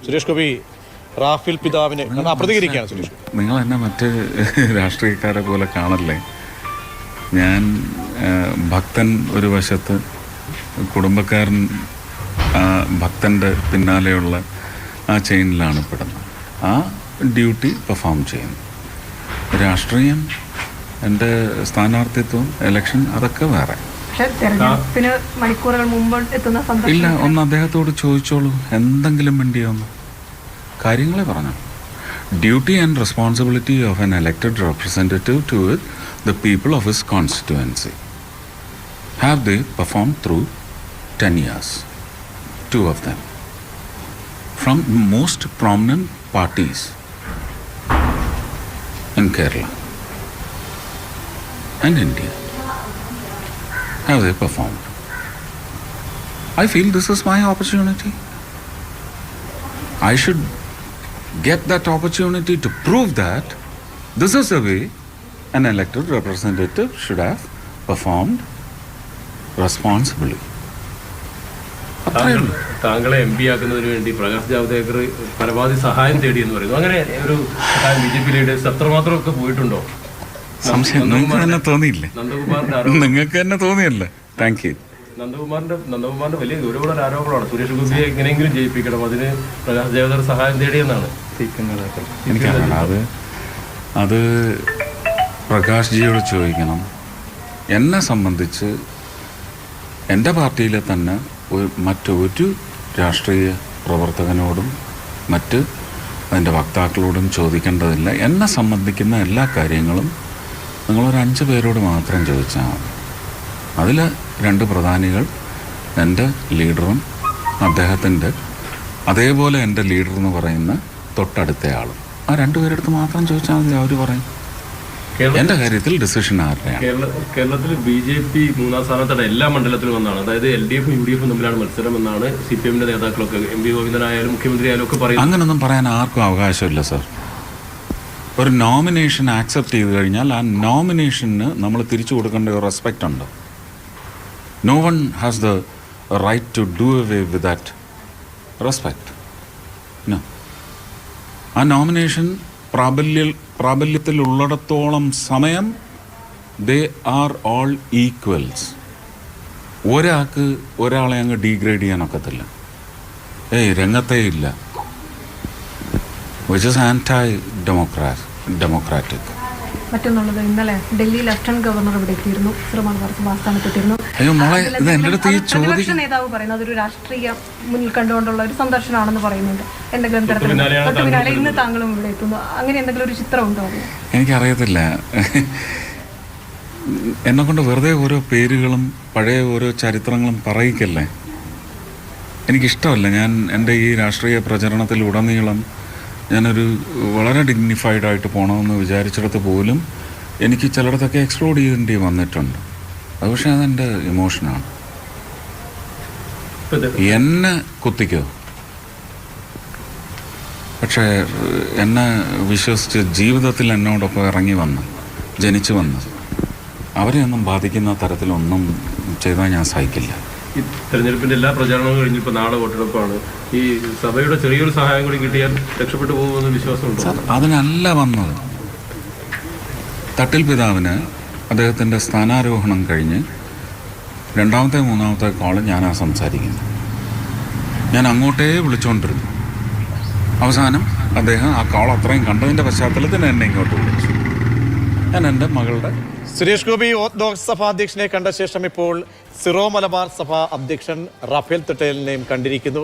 Suresh Gopi Rafale പിതാവിനെ പ്രതികരിക്കുകയാണ്. സുരേഷ്, നിങ്ങൾ എന്നെ മറ്റ് രാഷ്ട്രീയക്കാരെ പോലെ കാണല്ലേ. ഞാൻ ഭക്തൻ ഒരു വശത്ത്, കുടുംബക്കാരൻ ഭക്തൻ്റെ പിന്നാലെയുള്ള ആ ചെയിനിലാണ് പെടുന്നത്. ആ ഡ്യൂട്ടി പെർഫോം ചെയ്യുന്നു. രാഷ്ട്രീയം, എൻ്റെ സ്ഥാനാർത്ഥിത്വം, ഇലക്ഷൻ, അതൊക്കെ വേറെ. മണിക്കൂറുകൾ മുമ്പ് ഇല്ല, ഒന്ന് അദ്ദേഹത്തോട് ചോദിച്ചോളൂ, എന്തെങ്കിലും വേണ്ടിയൊന്ന് കാര്യങ്ങളെ പറഞ്ഞു. Duty and responsibility of an elected representative to the people of his constituency. Have they performed through 10 years? Two of them. From most prominent parties in Kerala and India. Have they performed? I feel this is my opportunity. I should get that opportunity to prove that this is the way an elected representative should have performed responsibly. താങ്കളെ MP ആക്കുന്നതിന് വേണ്ടി പ്രകാശ് ജാവ്ദേക്കർ പരമാവധി സഹായം തേടിയെന്ന് പറയുന്നു. അങ്ങനെ ഒരു BJP leaders അത്രമാത്രമൊക്കെ പോയിട്ടുണ്ടോ? സംശയം നിങ്ങൾക്ക് തന്നെ തോന്നിയില്ലേ? നിങ്ങൾക്ക് തന്നെ തോന്നിയല്ലേ? Thank you. നന്ദകുമാറിന്റെ വലിയ ഗൗരവമുള്ള ആരോപണമാണ് സുരേഷ് ഗോപിയെ എങ്ങനെയെങ്കിലും ജയിപ്പിക്കണം, അതിന് പ്രകാശ് ജാവ്ദേക്കർ സഹായം തേടിയെന്നാണ്. എനിക്കറിയാം, അത് പ്രകാശ് ജിയോട് ചോദിക്കണം. എന്നെ സംബന്ധിച്ച് എൻ്റെ പാർട്ടിയിലെ തന്നെ മറ്റൊരു രാഷ്ട്രീയ പ്രവർത്തകനോടും മറ്റ് അതിൻ്റെ വക്താക്കളോടും ചോദിക്കേണ്ടതില്ല. എന്നെ സംബന്ധിക്കുന്ന എല്ലാ കാര്യങ്ങളും നിങ്ങളൊരു 5 പേരോട് മാത്രം ചോദിച്ചാൽ മതി. അതിൽ 2 പ്രധാനികൾ, എൻ്റെ ലീഡറും അദ്ദേഹത്തിൻ്റെ അതേപോലെ എൻ്റെ ലീഡർ എന്ന് പറയുന്ന തൊട്ടടുത്തയാളും. ആ 2 പേരെടുത്ത് മാത്രം ചോദിച്ചാൽ മതി, അവർ പറയും. എന്റെ കാര്യത്തിൽ ഡിസിഷൻ ആരുടെയാണ്? കേരളത്തിൽ BJP 3ാം സ്ഥാനത്താണ് എല്ലാ മണ്ഡലത്തിലും എന്നാണ്. അതായത് LDF ഉം UDF ഉം തമ്മിലാണ് മത്സരം എന്നാണ് CPM നേതാക്കളൊക്കെ, MP ഗോവിന്ദനായാലും മുഖ്യമന്ത്രി ആയാലും ഒക്കെ പറയുന്നത്. അങ്ങനൊന്നും പറയാൻ ആർക്കും അവകാശമില്ല സർ. ഒരു നോമിനേഷൻ ആക്സെപ്റ്റ് ചെയ്ത് കഴിഞ്ഞാൽ ആ നോമിനേഷന് നമ്മൾ തിരിച്ചു കൊടുക്കേണ്ട ഒരു റെസ്പെക്റ്റ് ഉണ്ട്. No one has the right to do away with that respect. ആ നോമിനേഷൻ പ്രാബല്യത്തിലുള്ളിടത്തോളം സമയം ദേ ആർ ഓൾ ഈക്വൽസ്. ഒരാൾക്ക് ഒരാളെ അങ്ങ് ഡീഗ്രേഡ് ചെയ്യാനൊക്കത്തില്ല. രംഗത്തേ ഇല്ല. Which is anti democratic. മറ്റൊന്നുള്ളത്, ഇന്നലെ ഡൽഹി ലഫ്റ്റനന്റ് ഗവർണർ ഇവിടെ എത്തിയിരുന്നു, ആസ്ഥാനത്തെത്തിയിരുന്നു. അയ്യോ മോളെ, ഇത് എൻ്റെ അടുത്ത് ഈ ചോദ്യം നേതാവ് പറയുന്നത് അതൊരു രാഷ്ട്രീയ മുന്നിൽ കണ്ടുകൊണ്ടുള്ള ഒരു സന്ദർശനമാണെന്ന് പറയുന്നുണ്ട്. എന്തെങ്കിലും തരത്തിൽ ഇന്ന് താങ്കളും ഇവിടെ എത്തുന്നു, അങ്ങനെ എന്തെങ്കിലും ഒരു ചിത്രം ഉണ്ടോ? എനിക്കറിയത്തില്ല. എന്നെ കൊണ്ട് വെറുതെ ഓരോ പേരുകളും പഴയ ഓരോ ചരിത്രങ്ങളും പറയിക്കല്ലേ. എനിക്കിഷ്ടമല്ല. ഞാൻ എൻ്റെ ഈ രാഷ്ട്രീയ പ്രചരണത്തിലുടനീളം ഞാനൊരു വളരെ ഡിഗ്നിഫൈഡായിട്ട് പോകണമെന്ന് വിചാരിച്ചിടത്ത് പോലും എനിക്ക് ചിലയിടത്തൊക്കെ എക്സ്പ്ലോഡ് ചെയ്യേണ്ടി വന്നിട്ടുണ്ട്. അത് പക്ഷേ അതെൻ്റെ ഇമോഷനാണ്. എന്നെ കുത്തിക്കോ, പക്ഷേ എന്നെ വിശ്വസിച്ച് ജീവിതത്തിൽ എന്നോടൊപ്പം ഇറങ്ങി വന്ന് ജനിച്ചു വന്ന് അവരെ ഒന്നും ബാധിക്കുന്ന തരത്തിലൊന്നും ചെയ്താൽ ഞാൻ സഹിക്കില്ല. ഈ തെരഞ്ഞെടുപ്പിന്റെ എല്ലാ പ്രചാരണവും കഴിഞ്ഞിപ്പോൾ നാളെ വോട്ടെടുപ്പാണ്. ഈ സഭയുടെ ചെറിയൊരു സഹായം കൂടി കിട്ടിയാൽ രക്ഷപ്പെട്ടു പോകുമെന്ന് വിശ്വാസമുണ്ടോ? അതിനല്ല വന്നത്. തട്ടിൽ പിതാവിന് അദ്ദേഹത്തിൻ്റെ സ്ഥാനാരോഹണം കഴിഞ്ഞ് 2ാമത്തെ 3ാമത്തെ കോള് ഞാനാ സംസാരിക്കുന്നത്. ഞാൻ അങ്ങോട്ടേ വിളിച്ചുകൊണ്ടിരുന്നു. അവസാനം അദ്ദേഹം ആ കോൾ അത്രയും കണ്ടതിൻ്റെ പശ്ചാത്തലത്തിൽ എന്നെ ഇങ്ങോട്ട് വിളിച്ചു. ഞാൻ എൻ്റെ മകളുടെ സുരേഷ് ഗോപി ഓർത്തഡോക്സ് സഭ അധ്യക്ഷനെ കണ്ട ശേഷം ഇപ്പോൾ സിറോ മലബാർ സഭ അധ്യക്ഷൻ റാഫേൽ തട്ടേലിനെയും കണ്ടിരിക്കുന്നു.